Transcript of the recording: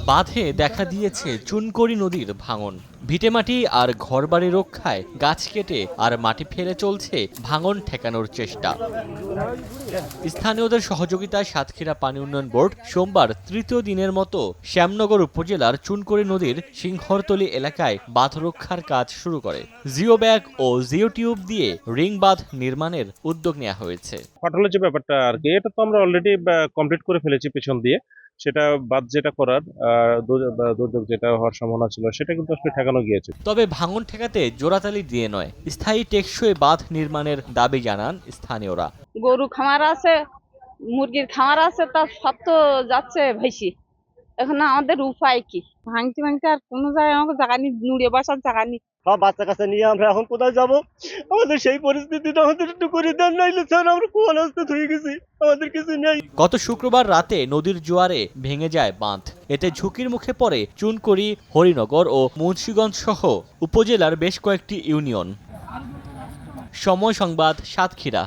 বাঁধে দেখা দিয়েছে চুনকড়ি নদীর ভাঙন। ভিটেমাটি আর ঘরবাড়ি রক্ষায় গাছ কেটে আর মাটি ফেলে চলছে ভাঙন ঠেকানোর চেষ্টা। স্থানীয়দের সহযোগিতায় সাতক্ষীরা পানি উন্নয়ন বোর্ড সোমবার তৃতীয় দিনের মতো শ্যামনগর উপজেলার চুনকড়ি নদীর সিংহরতলী এলাকায় বাঁধ রক্ষার কাজ শুরু করে। জিও ব্যাগ ও জিও টিউব দিয়ে রিং বাঁধ নির্মাণের উদ্যোগ নেওয়া হয়েছে। ফাটলের যে ব্যাপারটা আর কি, এটা তো আমরা অলরেডি কমপ্লিট করে ফেলেছি পেছন দিয়ে। সেটা বাদ যেটা করার দুর্যোগ যেটা হওয়ার সম্ভাবনা ছিল সেটা কিন্তু আসলে ঠেকানো গিয়েছে। তবে ভাঙন ঠেকাতে জোড়াতালি দিয়ে নয়, স্থায়ী টেকসই বাঁধ নির্মাণের দাবি জানান স্থানীয়রা। গরু খামার আছে, মুরগির খামার আছে, তা সব তো যাচ্ছে ভাইসি। এখন আমাদের উপায় কি? ভাঙতে ভাঙতে আর কোনো জায়গায় আমাকে জায়গা নেই, নুড়ে বসার জায়গা নেই। সব বাচ্চা কাছে নিয়ে আমরা এখন কোথায় যাব? আমাদের সেই পরিস্থিতিটা আমাদের একটু করে দেন, নাইলে স্যার আমরা কোন অবস্থা হয়ে গেছি, আমাদের কিছু নেই। গত শুক্রবার রাতে নদীর জোয়ারে ভেঙে যায় বাঁধ। এতে ঝুঁকির মুখে পড়ে চুনকড়ি, হরিনগর ও মুন্সিগঞ্জ সহ উপজেলার বেশ কয়েকটি ইউনিয়ন। সময় সংবাদ, সাতক্ষীরা।